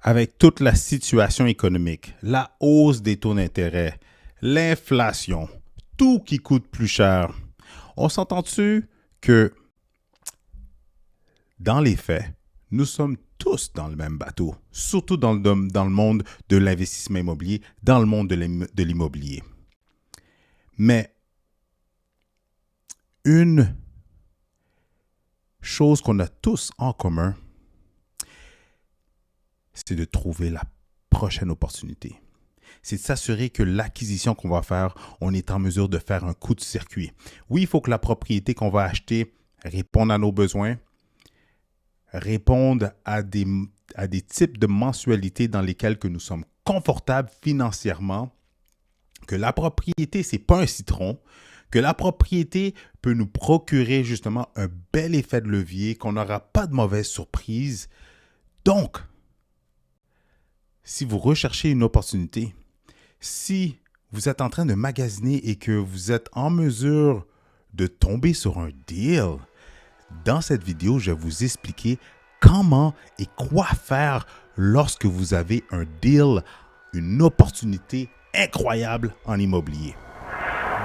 avec toute la situation économique, la hausse des taux d'intérêt, l'inflation, tout qui coûte plus cher, on s'entend-tu que dans les faits, nous sommes tous dans le même bateau, surtout dans le monde de l'investissement immobilier, dans le monde de l'immobilier. Mais une chose qu'on a tous en commun, c'est de trouver la prochaine opportunité. C'est de s'assurer que l'acquisition qu'on va faire, on est en mesure de faire un coup de circuit. Oui, il faut que la propriété qu'on va acheter réponde à nos besoins, réponde à des types de mensualités dans lesquelles que nous sommes confortables financièrement, que la propriété, ce n'est pas un citron, que la propriété peut nous procurer justement un bel effet de levier, qu'on n'aura pas de mauvaise surprise. Donc, si vous recherchez une opportunité, si vous êtes en train de magasiner et que vous êtes en mesure de tomber sur un deal, dans cette vidéo, je vais vous expliquer comment et quoi faire lorsque vous avez un deal, une opportunité incroyable en immobilier.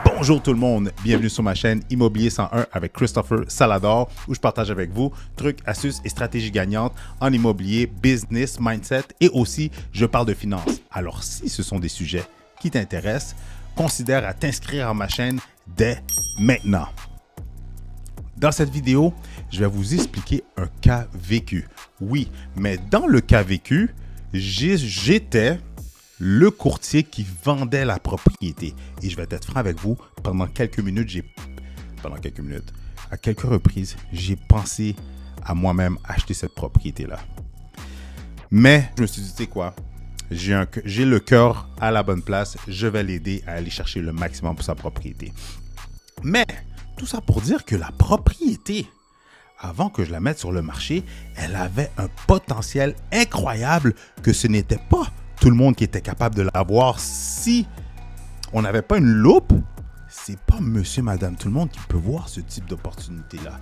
Bonjour tout le monde, bienvenue sur ma chaîne Immobilier 101 avec Christopher Salador où je partage avec vous trucs, astuces et stratégies gagnantes en immobilier, business, mindset et aussi je parle de finances. Alors si ce sont des sujets qui t'intéressent, considère à t'inscrire à ma chaîne dès maintenant. Dans cette vidéo, je vais vous expliquer un cas vécu. Oui, mais dans le cas vécu, j'étais le courtier qui vendait la propriété. Et je vais être franc avec vous, à quelques reprises, j'ai pensé à moi-même acheter cette propriété-là. Mais je me suis dit, tu sais quoi, j'ai le cœur à la bonne place, je vais l'aider à aller chercher le maximum pour sa propriété. Mais tout ça pour dire que la propriété, avant que je la mette sur le marché, elle avait un potentiel incroyable que ce n'était pas tout le monde qui était capable de l'avoir. Si on n'avait pas une loupe, c'est pas monsieur, madame, tout le monde qui peut voir ce type d'opportunité-là.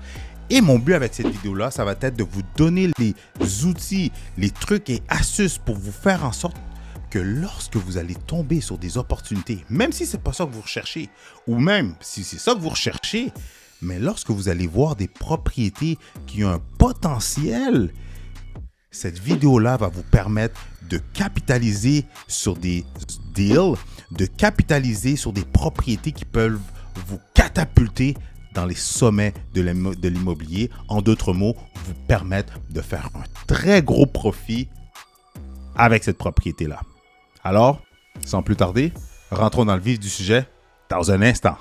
Et mon but avec cette vidéo-là, ça va être de vous donner les outils, les trucs et astuces pour vous faire en sorte que lorsque vous allez tomber sur des opportunités, même si ce n'est pas ça que vous recherchez, ou même si c'est ça que vous recherchez, mais lorsque vous allez voir des propriétés qui ont un potentiel, cette vidéo-là va vous permettre de capitaliser sur des deals, de capitaliser sur des propriétés qui peuvent vous catapulter dans les sommets de l'immobilier. En d'autres mots, vous permettre de faire un très gros profit avec cette propriété-là. Alors, sans plus tarder, rentrons dans le vif du sujet dans un instant.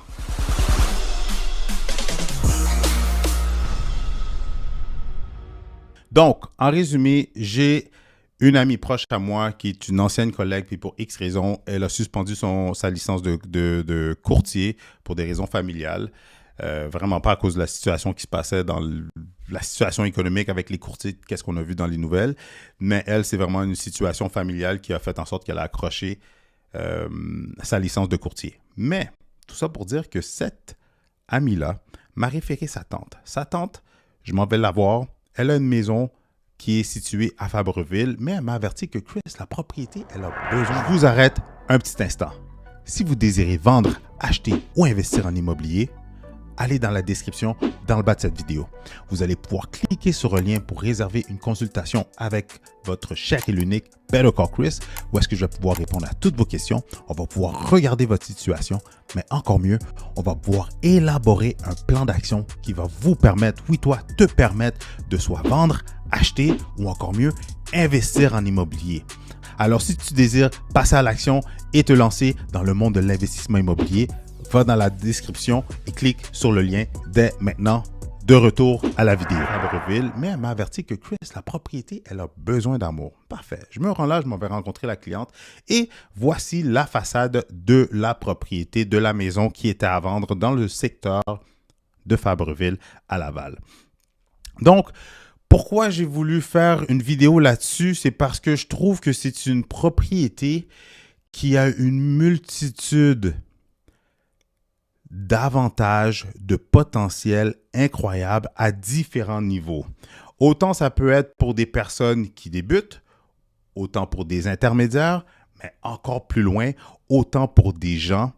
Donc, en résumé, j'ai une amie proche à moi qui est une ancienne collègue, puis pour X raisons, elle a suspendu sa licence de courtier pour des raisons familiales. Vraiment pas à cause de la situation qui se passait dans la situation économique avec les courtiers, qu'est-ce qu'on a vu dans les nouvelles. Mais elle, c'est vraiment une situation familiale qui a fait en sorte qu'elle a accroché sa licence de courtier. Mais tout ça pour dire que cette amie-là m'a référé sa tante. Sa tante, je m'en vais la voir. Elle a une maison qui est située à Fabreville, mais elle m'a averti que Chris, la propriété, elle a besoin. Je vous arrête un petit instant. Si vous désirez vendre, acheter ou investir en immobilier, allez dans la description, dans le bas de cette vidéo. Vous allez pouvoir cliquer sur un lien pour réserver une consultation avec votre cher et l'unique Better Call Chris, où est-ce que je vais pouvoir répondre à toutes vos questions. On va pouvoir regarder votre situation, mais encore mieux, on va pouvoir élaborer un plan d'action qui va vous permettre, te permettre de soit vendre, acheter ou encore mieux, investir en immobilier. Alors, si tu désires passer à l'action et te lancer dans le monde de l'investissement immobilier, va dans la description et clique sur le lien dès maintenant. De retour à la vidéo. Fabreville, mais elle m'a averti que Chris, la propriété, elle a besoin d'amour. Parfait. Je me rends là, je m'en vais rencontrer la cliente et voici la façade de la propriété de la maison qui était à vendre dans le secteur de Fabreville à Laval. Donc, pourquoi j'ai voulu faire une vidéo là-dessus? C'est parce que je trouve que c'est une propriété qui a une multitude d'avantages, de potentiel incroyable à différents niveaux. Autant ça peut être pour des personnes qui débutent, autant pour des intermédiaires, mais encore plus loin, autant pour des gens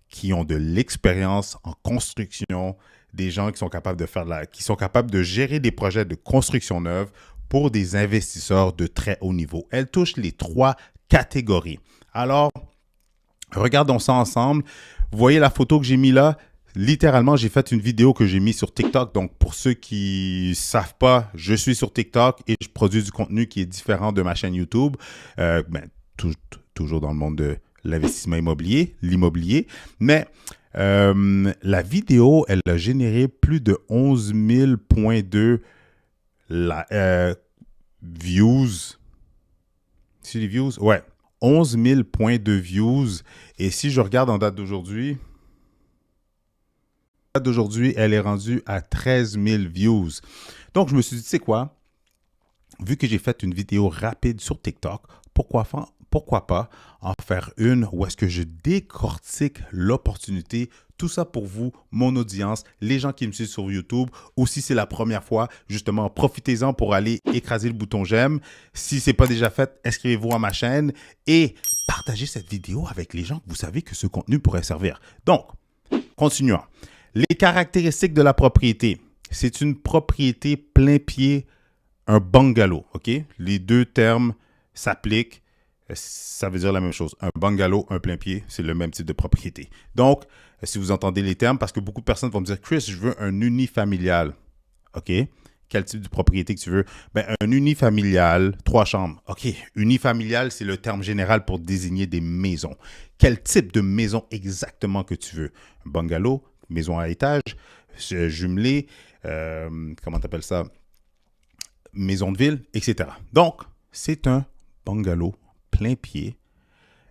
qui ont de l'expérience en construction, des gens qui sont capables qui sont capables de gérer des projets de construction neuve pour des investisseurs de très haut niveau. Elle touche les 3 catégories. Alors, regardons ça ensemble. Vous voyez la photo que j'ai mis là? Littéralement, j'ai fait une vidéo que j'ai mise sur TikTok. Donc, pour ceux qui ne savent pas, je suis sur TikTok et je produis du contenu qui est différent de ma chaîne YouTube. Toujours dans le monde de l'investissement immobilier, l'immobilier. Mais la vidéo, elle a généré plus de 11 000.2 views. C'est les views? Ouais. 11 000.2 views. Et si je regarde en date d'aujourd'hui, elle est rendue à 13 000 views. Donc, je me suis dit, tu sais quoi? Vu que j'ai fait une vidéo rapide sur TikTok, pourquoi pas en faire une où est-ce que je décortique l'opportunité, tout ça pour vous, mon audience, les gens qui me suivent sur YouTube, ou si c'est la première fois, justement, profitez-en pour aller écraser le bouton j'aime. Si ce n'est pas déjà fait, inscrivez-vous à ma chaîne et partagez cette vidéo avec les gens que vous savez que ce contenu pourrait servir. Donc, continuons. Les caractéristiques de la propriété. C'est une propriété plein pied, un bungalow, OK? Les 2 termes s'appliquent. Ça veut dire la même chose. Un bungalow, un plein pied, c'est le même type de propriété. Donc, si vous entendez les termes, parce que beaucoup de personnes vont me dire, Chris, je veux un unifamilial. OK? Quel type de propriété que tu veux? Ben, un unifamilial, 3 chambres. OK. Unifamilial, c'est le terme général pour désigner des maisons. Quel type de maison exactement que tu veux? Un bungalow, maison à étage, jumelée, comment tu appelles ça? Maison de ville, etc. Donc, c'est un bungalow plein pied.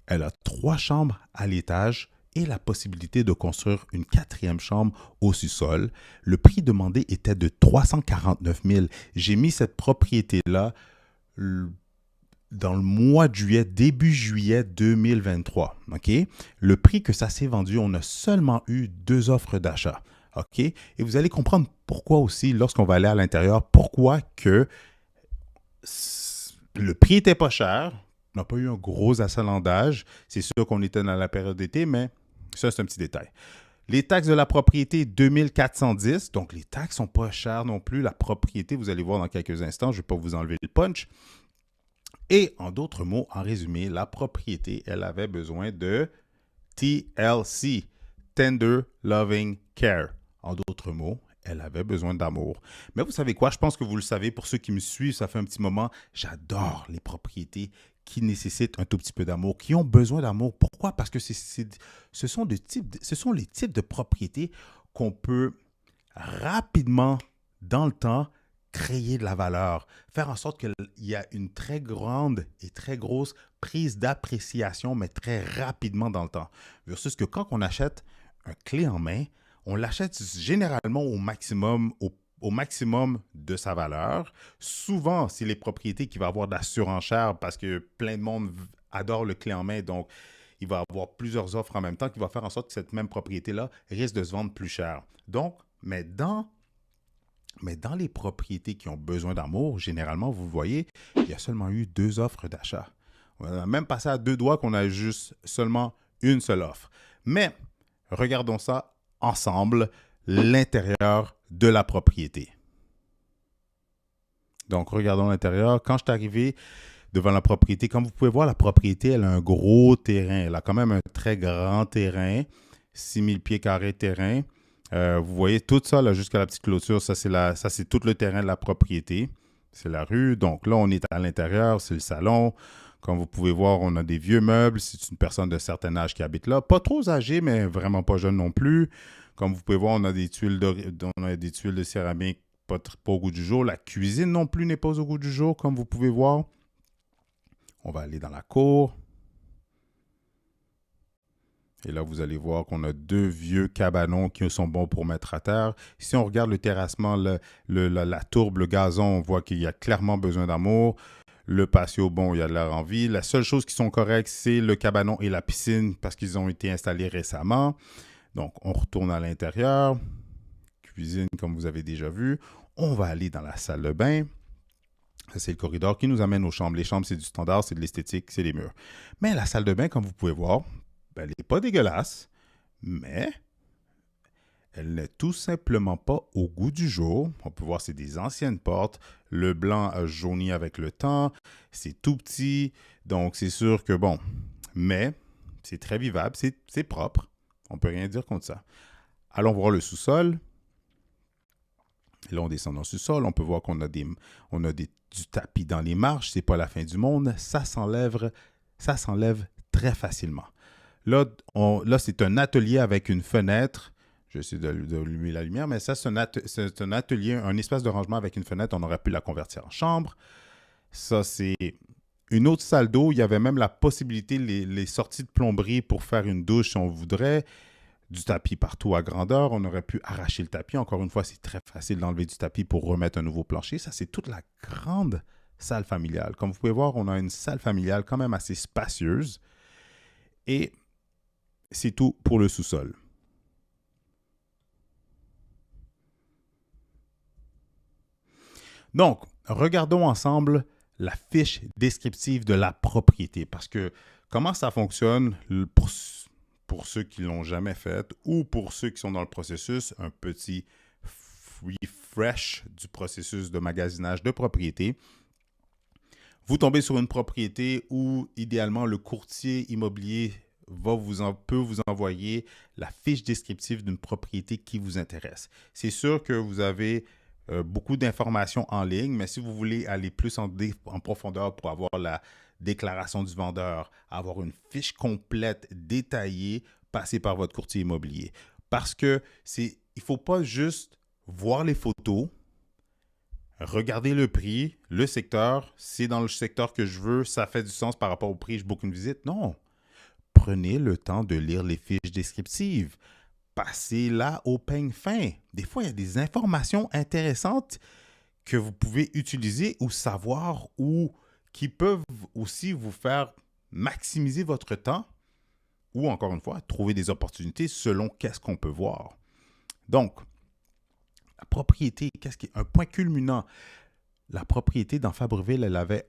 Elle a 3 chambres à l'étage et la possibilité de construire une 4e chambre au sous-sol. Le prix demandé était de 349 000. J'ai mis cette propriété-là dans le mois de juillet, début juillet 2023. OK? Le prix que ça s'est vendu, on a seulement eu 2 offres d'achat. OK? Et vous allez comprendre pourquoi aussi, lorsqu'on va aller à l'intérieur, pourquoi que le prix n'était pas cher. On n'a pas eu un gros achalandage. C'est sûr qu'on était dans la période d'été, mais ça, c'est un petit détail. Les taxes de la propriété, 2410. Donc, les taxes ne sont pas chères non plus. La propriété, vous allez voir dans quelques instants, je ne vais pas vous enlever le punch. Et en d'autres mots, en résumé, la propriété, elle avait besoin de TLC, Tender Loving Care. En d'autres mots, elle avait besoin d'amour. Mais vous savez quoi? Je pense que vous le savez, pour ceux qui me suivent, ça fait un petit moment, j'adore les propriétés qui nécessitent un tout petit peu d'amour, qui ont besoin d'amour. Pourquoi? Parce que ce sont les types de propriétés qu'on peut rapidement, dans le temps, créer de la valeur, faire en sorte qu'il y a une très grande et très grosse prise d'appréciation, mais très rapidement dans le temps. Versus que quand on achète un clé en main, on l'achète généralement au maximum de sa valeur. Souvent, c'est les propriétés qui vont avoir de la surenchère parce que plein de monde adore le clé en main. Donc, il va avoir plusieurs offres en même temps qui va faire en sorte que cette même propriété-là risque de se vendre plus cher. Donc, mais dans les propriétés qui ont besoin d'amour, généralement, vous voyez, il y a seulement eu 2 offres d'achat. On a même passé à 2 doigts qu'on a juste seulement une seule offre. Mais, regardons ça ensemble, l'intérieur de la propriété. Donc, regardons l'intérieur. Quand je suis arrivé devant la propriété, comme vous pouvez voir, la propriété, elle a un gros terrain. Elle a quand même un très grand terrain, 6000 pieds carrés de terrain. Vous voyez tout ça, là, jusqu'à la petite clôture, ça, c'est tout le terrain de la propriété. C'est la rue. Donc là, on est à l'intérieur, c'est le salon. Comme vous pouvez voir, on a des vieux meubles. C'est une personne de certain âge qui habite là. Pas trop âgée, mais vraiment pas jeune non plus. Comme vous pouvez voir, on a des tuiles de céramique pas au goût du jour. La cuisine non plus n'est pas au goût du jour, comme vous pouvez voir. On va aller dans la cour. Et là, vous allez voir qu'on a 2 vieux cabanons qui sont bons pour mettre à terre. Si on regarde le terrassement, la tourbe, le gazon, on voit qu'il y a clairement besoin d'amour. Le patio, bon, il y a de l'air en vie. La seule chose qui sont correctes, c'est le cabanon et la piscine parce qu'ils ont été installés récemment. Donc, on retourne à l'intérieur. Cuisine, comme vous avez déjà vu. On va aller dans la salle de bain. Ça, c'est le corridor qui nous amène aux chambres. Les chambres, c'est du standard, c'est de l'esthétique, c'est les murs. Mais la salle de bain, comme vous pouvez voir, ben, elle n'est pas dégueulasse, mais elle n'est tout simplement pas au goût du jour. On peut voir, c'est des anciennes portes. Le blanc a jauni avec le temps. C'est tout petit. Donc, c'est sûr que bon. Mais c'est très vivable. C'est propre. On ne peut rien dire contre ça. Allons voir le sous-sol. Là, on descend dans le sous-sol. On peut voir qu'on a, du tapis dans les marches. C'est pas la fin du monde. Ça s'enlève très facilement. Là, c'est un atelier avec une fenêtre. Je vais essayer d'allumer la lumière, mais ça, c'est un atelier, un espace de rangement avec une fenêtre. On aurait pu la convertir en chambre. Ça, c'est une autre salle d'eau. Il y avait même la possibilité, les sorties de plomberie pour faire une douche si on voudrait. Du tapis partout à grandeur. On aurait pu arracher le tapis. Encore une fois, c'est très facile d'enlever du tapis pour remettre un nouveau plancher. Ça, c'est toute la grande salle familiale. Comme vous pouvez voir, on a une salle familiale quand même assez spacieuse. Et c'est tout pour le sous-sol. Donc, regardons ensemble la fiche descriptive de la propriété. Parce que comment ça fonctionne pour ceux qui ne l'ont jamais fait ou pour ceux qui sont dans le processus, un petit refresh du processus de magasinage de propriété. Vous tombez sur une propriété où, idéalement, le courtier immobilier peut vous envoyer la fiche descriptive d'une propriété qui vous intéresse. C'est sûr que vous avez beaucoup d'informations en ligne, mais si vous voulez aller plus en profondeur pour avoir la déclaration du vendeur, avoir une fiche complète, détaillée, passez par votre courtier immobilier. Parce que il ne faut pas juste voir les photos, regarder le prix, le secteur, c'est dans le secteur que je veux, ça fait du sens par rapport au prix, je book une visite. Non. Prenez le temps de lire les fiches descriptives. Passez là au peigne fin. Des fois, il y a des informations intéressantes que vous pouvez utiliser ou savoir ou qui peuvent aussi vous faire maximiser votre temps ou, encore une fois, trouver des opportunités selon qu'est-ce qu'on peut voir. Donc, la propriété, qu'est-ce qui est un point culminant? La propriété dans Fabreville, elle avait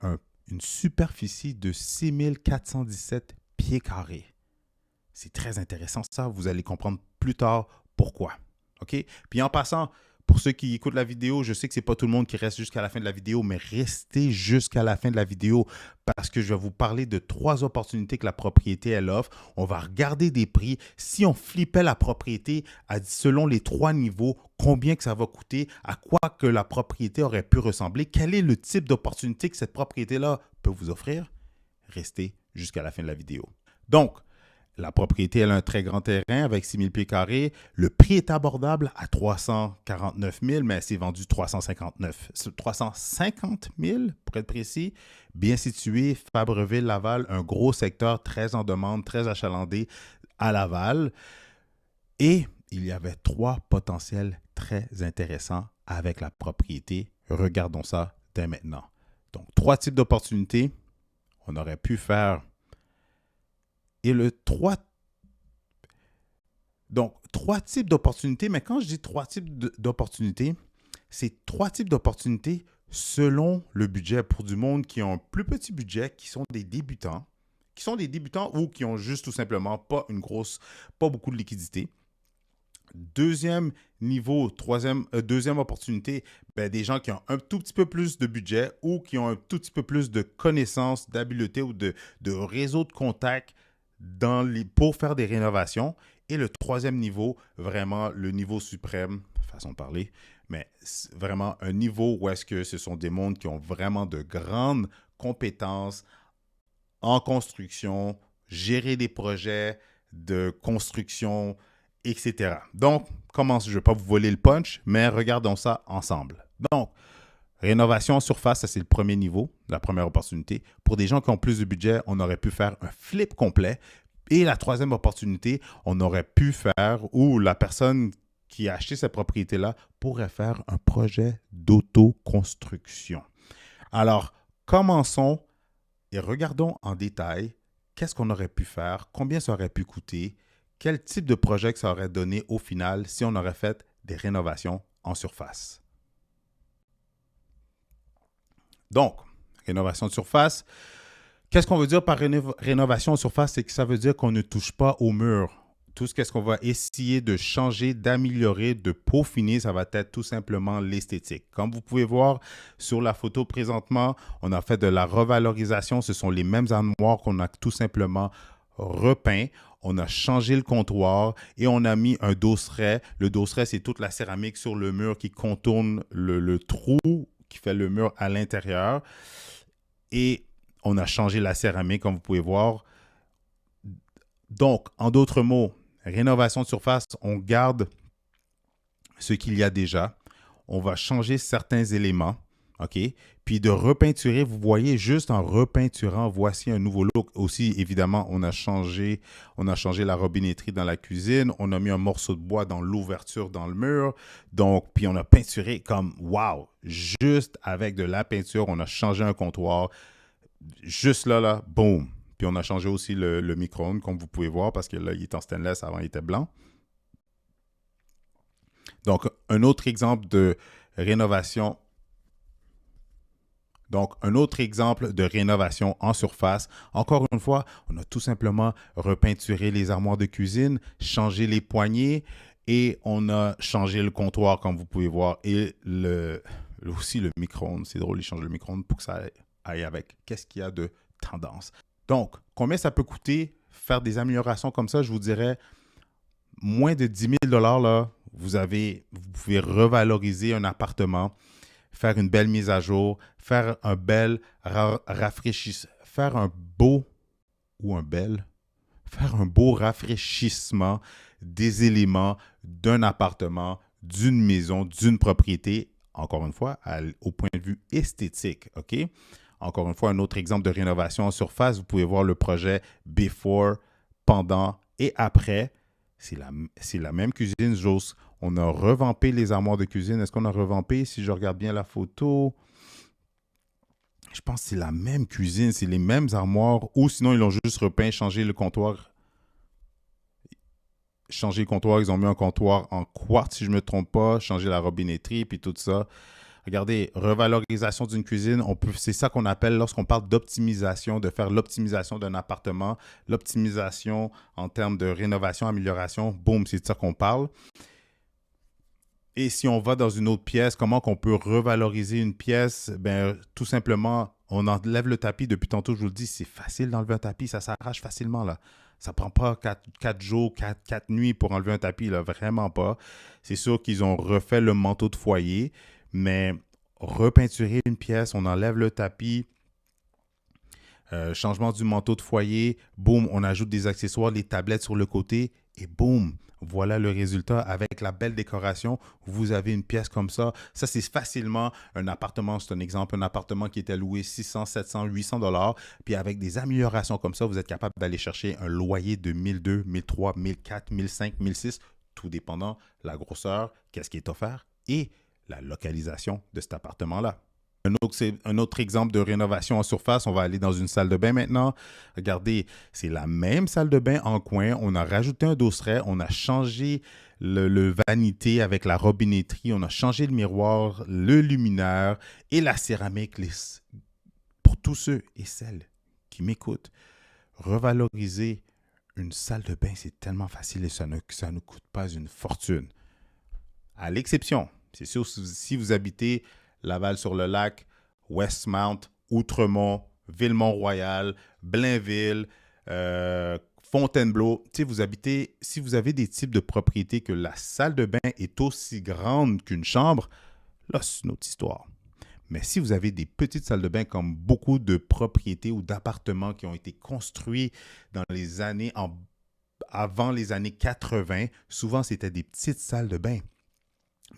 une superficie de 6417 pieds carrés. C'est très intéressant ça, vous allez comprendre plus tard pourquoi. OK? Puis en passant, pour ceux qui écoutent la vidéo, je sais que ce n'est pas tout le monde qui reste jusqu'à la fin de la vidéo, mais restez jusqu'à la fin de la vidéo parce que je vais vous parler de 3 opportunités que la propriété elle offre. On va regarder des prix. Si on flippait la propriété selon les 3 niveaux, combien que ça va coûter, à quoi que la propriété aurait pu ressembler, quel est le type d'opportunité que cette propriété-là peut vous offrir, restez jusqu'à la fin de la vidéo. Donc, la propriété, elle a un très grand terrain avec 6 000 pieds carrés. Le prix est abordable à 349 000, mais c'est vendu 350 000, pour être précis. Bien situé, Fabreville-Laval, un gros secteur très en demande, très achalandé à Laval. Et il y avait 3 potentiels très intéressants avec la propriété. Regardons ça dès maintenant. Donc, 3 types d'opportunités. On aurait pu faire... Et Donc, 3 types d'opportunités, mais quand je dis 3 types d'opportunités, c'est 3 types d'opportunités selon le budget pour du monde qui ont un plus petit budget, qui sont des débutants ou qui ont juste tout simplement pas beaucoup de liquidité. Deuxième niveau, deuxième opportunité, des gens qui ont un tout petit peu plus de budget ou qui ont un tout petit peu plus de connaissances, d'habileté ou de réseau de contacts pour faire des rénovations. Et le 3e niveau, vraiment le niveau suprême, façon de parler, mais vraiment un niveau où est-ce que ce sont des mondes qui ont vraiment de grandes compétences en construction, gérer des projets de construction, etc. Donc, je ne vais pas vous voler le punch, mais regardons ça ensemble. Donc, rénovation en surface, ça c'est le premier niveau, la première opportunité. Pour des gens qui ont plus de budget, on aurait pu faire un flip complet. Et la 3e opportunité, on aurait pu faire, ou la personne qui a acheté cette propriété-là pourrait faire un projet d'autoconstruction. Alors, commençons et regardons en détail qu'est-ce qu'on aurait pu faire, combien ça aurait pu coûter, quel type de projet que ça aurait donné au final si on aurait fait des rénovations en surface. Donc, rénovation de surface. Qu'est-ce qu'on veut dire par rénovation de surface? C'est que ça veut dire qu'on ne touche pas au mur. Tout ce qu'est-ce qu'on va essayer de changer, d'améliorer, de peaufiner, ça va être tout simplement l'esthétique. Comme vous pouvez voir sur la photo présentement, on a fait de la revalorisation. Ce sont les mêmes armoires qu'on a tout simplement repeint. On a changé le comptoir et on a mis un dosseret. Le dosseret, c'est toute la céramique sur le mur qui contourne le trou qui fait le mur à l'intérieur. Et on a changé la céramique, comme vous pouvez voir. Donc, en d'autres mots, rénovation de surface, on garde ce qu'il y a déjà. On va changer certains éléments, OK? Puis de repeinturer, vous voyez, juste en repeinturant, voici un nouveau look. Aussi, évidemment, on a changé la robinetterie dans la cuisine. On a mis un morceau de bois dans l'ouverture dans le mur. Donc, puis on a peinturé comme, wow! Juste avec de la peinture, on a changé un comptoir. Juste là, boum! Puis on a changé aussi le micro-ondes, comme vous pouvez voir, parce que là, il est en stainless, avant, il était blanc. Donc, un autre exemple de rénovation. Donc, un autre exemple de rénovation en surface. Encore une fois, on a tout simplement repeinturé les armoires de cuisine, changé les poignées et on a changé le comptoir, comme vous pouvez voir. Et aussi le micro-ondes. C'est drôle, ils changent le micro-ondes pour que ça aille avec. Qu'est-ce qu'il y a de tendance? Donc, combien ça peut coûter faire des améliorations comme ça? Je vous dirais, moins de 10 000 là, vous pouvez revaloriser un appartement, faire une belle mise à jour, faire un bel rafraîchissement, faire un beau rafraîchissement des éléments d'un appartement, d'une maison, d'une propriété, encore une fois, au point de vue esthétique, OK? Encore une fois, un autre exemple de rénovation en surface, vous pouvez voir le projet before, pendant et après. C'est la même cuisine, Joss. On a revampé les armoires de cuisine. Est-ce qu'on a revampé? Si je regarde bien la photo, je pense que c'est la même cuisine, c'est les mêmes armoires. Ou sinon, ils l'ont juste repeint, changé le comptoir. Changé le comptoir, ils ont mis un comptoir en quartz, si je ne me trompe pas, changé la robinetterie, puis tout ça. Regardez, revalorisation d'une cuisine, c'est ça qu'on appelle lorsqu'on parle d'optimisation, de faire l'optimisation d'un appartement, l'optimisation en termes de rénovation, amélioration, boum, c'est de ça qu'on parle. Et si on va dans une autre pièce, comment qu'on peut revaloriser une pièce? Ben, tout simplement, on enlève le tapis. Depuis tantôt, je vous le dis, c'est facile d'enlever un tapis, ça s'arrache facilement, là. Ça prend pas 4 jours, 4 nuits pour enlever un tapis, là, vraiment pas. C'est sûr qu'ils ont refait le manteau de foyer, mais repeinturer une pièce, on enlève le tapis, changement du manteau de foyer, boum, on ajoute des accessoires, les tablettes sur le côté et boum, voilà le résultat avec la belle décoration. Vous avez une pièce comme ça. Ça, c'est facilement un appartement, c'est un exemple, un appartement qui était loué 600, 700, 800 $. Puis avec des améliorations comme ça, vous êtes capable d'aller chercher un loyer de 1200, 1300, 1400, 1500, 1600, tout dépendant de la grosseur, qu'est-ce qui est offert et la localisation de cet appartement-là. Un autre exemple de rénovation en surface, on va aller dans une salle de bain maintenant. Regardez, c'est la même salle de bain en coin. On a rajouté un dosseret, on a changé le vanité avec la robinetterie, on a changé le miroir, le luminaire et la céramique. Pour tous ceux et celles qui m'écoutent, revaloriser une salle de bain, c'est tellement facile et ça ne coûte pas une fortune. À l'exception, c'est sûr, si vous habitez Laval-sur-le-Lac, Westmount, Outremont, Villemont-Royal, Blainville, Fontainebleau. Si vous avez des types de propriétés que la salle de bain est aussi grande qu'une chambre, là, c'est une autre histoire. Mais si vous avez des petites salles de bain comme beaucoup de propriétés ou d'appartements qui ont été construits dans les années avant les années 80, souvent c'était des petites salles de bain.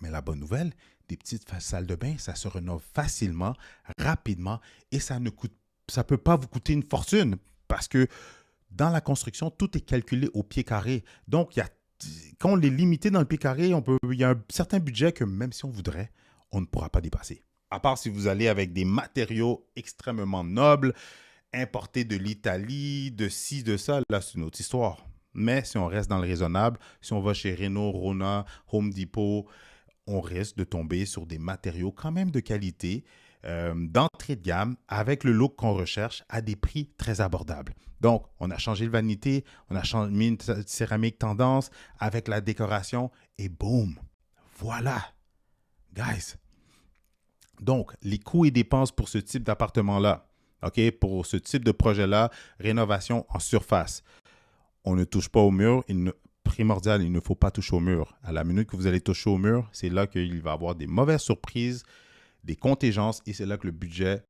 Mais la bonne nouvelle, des petites salles de bain, ça se rénove facilement, rapidement et ça ne peut pas vous coûter une fortune parce que dans la construction, tout est calculé au pied carré. Donc, quand on est limité dans le pied carré, il y a un certain budget que même si on voudrait, on ne pourra pas dépasser. À part si vous allez avec des matériaux extrêmement nobles, importés de l'Italie, de ci, de ça, là, c'est une autre histoire. Mais si on reste dans le raisonnable, si on va chez Renault, Rona, Home Depot, on risque de tomber sur des matériaux quand même de qualité, d'entrée de gamme avec le look qu'on recherche à des prix très abordables. Donc, on a changé le vanité, on a mis une céramique tendance avec la décoration et boum, voilà, guys. Donc, les coûts et dépenses pour ce type d'appartement-là, OK, pour ce type de projet-là, rénovation en surface. On ne touche pas au mur. Primordial, il ne faut pas toucher au mur. À la minute que vous allez toucher au mur, c'est là qu'il va y avoir des mauvaises surprises, des contingences et c'est là que le budget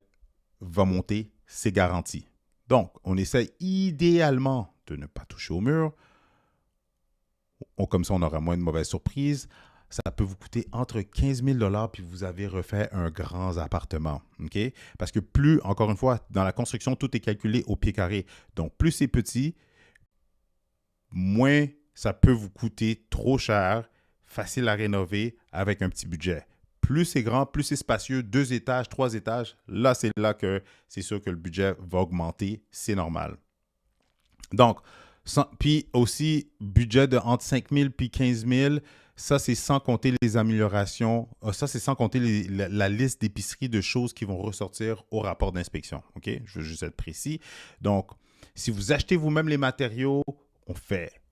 va monter, c'est garanti. Donc, on essaie idéalement de ne pas toucher au mur. Comme ça, on aura moins de mauvaises surprises. Ça peut vous coûter entre 15 000 $ puis vous avez refait un grand appartement. OK? Parce que plus, encore une fois, dans la construction, tout est calculé au pied carré. Donc, plus c'est petit, moins ça peut vous coûter trop cher, facile à rénover avec un petit budget. Plus c'est grand, plus c'est spacieux, 2 étages, 3 étages, là, c'est là que c'est sûr que le budget va augmenter, c'est normal. Donc, puis aussi, budget de entre 5 000 puis 15 000, ça, c'est sans compter les améliorations. Ça, c'est sans compter la liste d'épicerie de choses qui vont ressortir au rapport d'inspection. OK? Je veux juste être précis. Donc, si vous achetez vous-même les matériaux,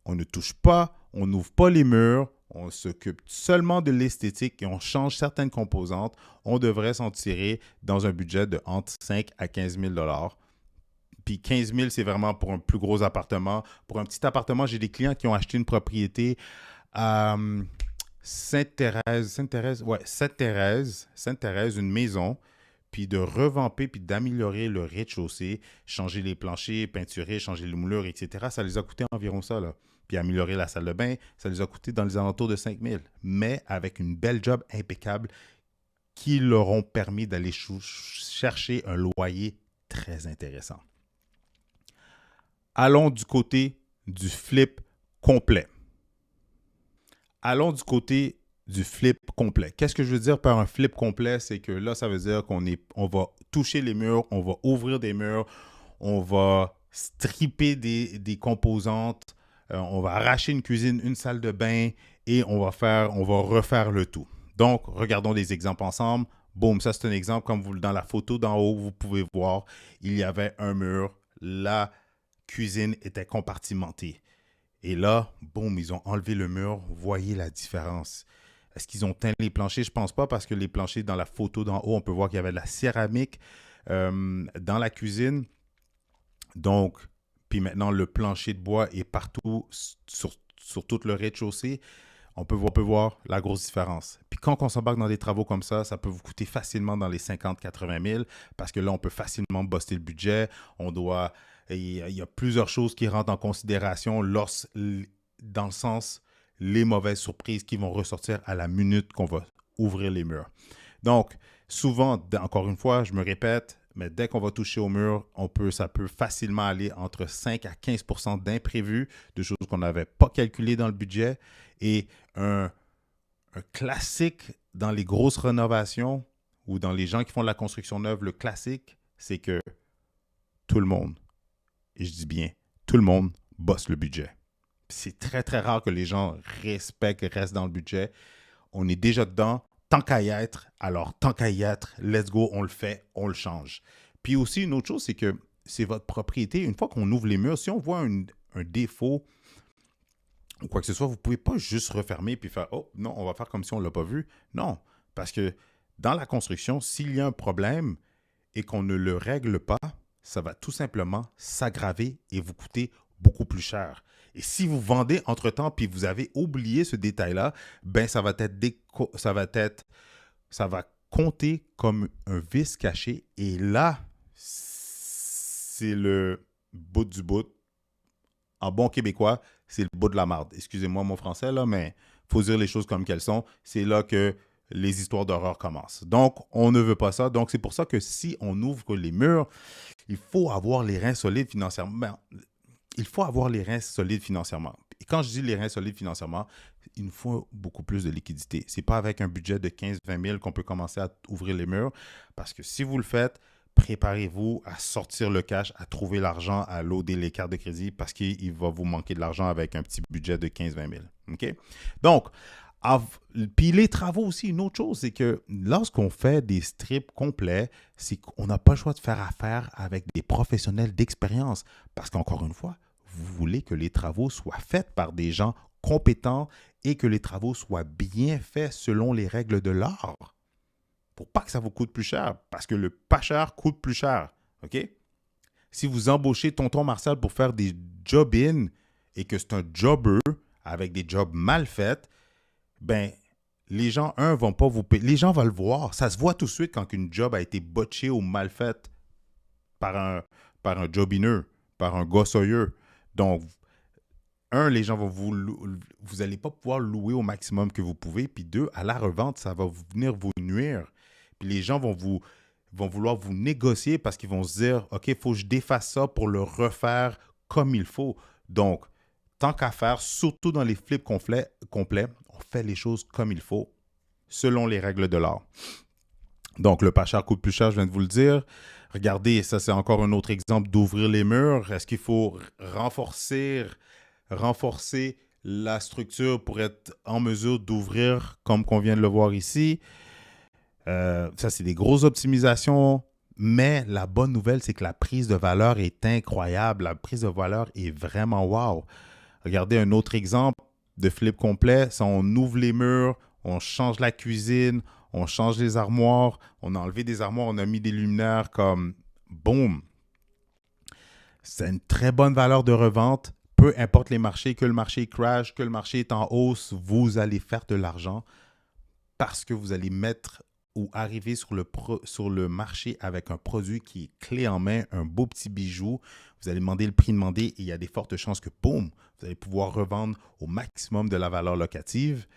on ne touche pas, on n'ouvre pas les murs, on s'occupe seulement de l'esthétique et on change certaines composantes, on devrait s'en tirer dans un budget de entre 5 à 15 000 $. Puis 15 000, c'est vraiment pour un plus gros appartement. Pour un petit appartement, j'ai des clients qui ont acheté une propriété à Sainte-Thérèse, une maison, puis de revamper, puis d'améliorer le rez-de-chaussée, changer les planchers, peinturer, changer les moulures, etc. Ça les a coûté environ ça, là. Puis améliorer la salle de bain, ça les a coûté dans les alentours de 5 000, mais avec une belle job impeccable qui leur ont permis d'aller chercher un loyer très intéressant. Allons du côté du flip complet. Qu'est-ce que je veux dire par un flip complet? C'est que là, ça veut dire on va toucher les murs, on va ouvrir des murs, on va stripper des composantes, on va arracher une cuisine, une salle de bain et on va refaire le tout. Donc, regardons des exemples ensemble. Boum, ça c'est un exemple. Comme dans la photo d'en haut, vous pouvez voir, il y avait un mur. La cuisine était compartimentée. Et là, boum, ils ont enlevé le mur. Voyez la différence. Est-ce qu'ils ont teint les planchers? Je ne pense pas parce que les planchers dans la photo d'en haut, on peut voir qu'il y avait de la céramique dans la cuisine. Donc, puis maintenant, le plancher de bois est partout sur tout le rez-de-chaussée. On peut voir la grosse différence. Puis quand on s'embarque dans des travaux comme ça peut vous coûter facilement dans les 50-80 000 parce que là, on peut facilement booster le budget. Il y a plusieurs choses qui rentrent en considération dans le sens les mauvaises surprises qui vont ressortir à la minute qu'on va ouvrir les murs. Donc, souvent, encore une fois, je me répète, mais dès qu'on va toucher au mur, ça peut facilement aller entre 5 à 15 % d'imprévus, de choses qu'on n'avait pas calculées dans le budget. Et un classique dans les grosses rénovations ou dans les gens qui font de la construction neuve, le classique, c'est que tout le monde, et je dis bien tout le monde, bosse le budget. C'est très, très rare que les gens restent dans le budget. On est déjà dedans. Tant qu'à y être, let's go, on le fait, on le change. Puis aussi, une autre chose, c'est que c'est votre propriété. Une fois qu'on ouvre les murs, si on voit un défaut ou quoi que ce soit, vous ne pouvez pas juste refermer puis faire « Oh, non, on va faire comme si on ne l'a pas vu. » Non, parce que dans la construction, s'il y a un problème et qu'on ne le règle pas, ça va tout simplement s'aggraver et vous coûter beaucoup plus cher. Et si vous vendez entre-temps puis vous avez oublié ce détail-là, ben ça va compter comme un vice caché. Et là, c'est le bout du bout. En bon québécois, c'est le bout de la marde. Excusez-moi mon français, là, mais il faut dire les choses comme qu'elles sont. C'est là que les histoires d'horreur commencent. Donc, on ne veut pas ça. Donc, c'est pour ça que si on ouvre les murs, il faut avoir les reins solides financièrement. Et quand je dis les reins solides financièrement, il nous faut beaucoup plus de liquidité. Ce n'est pas avec un budget de 15-20 000 qu'on peut commencer à ouvrir les murs. Parce que si vous le faites, préparez-vous à sortir le cash, à trouver l'argent, à loader les cartes de crédit parce qu'il va vous manquer de l'argent avec un petit budget de 15-20 000. OK? Donc, Puis les travaux aussi, une autre chose, c'est que lorsqu'on fait des strips complets, c'est qu'on n'a pas le choix de faire affaire avec des professionnels d'expérience. Parce qu'encore une fois, vous voulez que les travaux soient faits par des gens compétents et que les travaux soient bien faits selon les règles de l'art. Pour pas que ça vous coûte plus cher. Parce que le pas cher coûte plus cher. OK? Si vous embauchez Tonton Marcel pour faire des job-in et que c'est un jobber avec des jobs mal faits, ben, les gens, vont pas vous payer. Les gens vont le voir. Ça se voit tout de suite quand une job a été botchée ou mal faite par un jobineux, par un gossoyeux. Donc, les gens vont vous allez pas pouvoir louer au maximum que vous pouvez. Puis deux, à la revente, ça va venir vous nuire. Puis les gens vont vouloir vous négocier parce qu'ils vont se dire, OK, il faut que je défasse ça pour le refaire comme il faut. Donc, tant qu'à faire, surtout dans les flips complets, on fait les choses comme il faut, selon les règles de l'art. Donc, le pas cher coûte plus cher, je viens de vous le dire. Regardez, ça c'est encore un autre exemple d'ouvrir les murs. Est-ce qu'il faut renforcer la structure pour être en mesure d'ouvrir comme qu'on vient de le voir ici? Ça, c'est des grosses optimisations, mais la bonne nouvelle, c'est que la prise de valeur est incroyable. La prise de valeur est vraiment wow. Regardez un autre exemple de flip complet. Ça, on ouvre les murs, on change la cuisine, on change les armoires, on a enlevé des armoires, on a mis des luminaires comme boum. C'est une très bonne valeur de revente. Peu importe les marchés, que le marché crash, que le marché est en hausse, vous allez faire de l'argent parce que vous allez mettre ou arriver sur le marché avec un produit qui est clé en main, un beau petit bijou. Vous allez demander le prix demandé et il y a des fortes chances que, boum, vous allez pouvoir revendre au maximum de la valeur locative.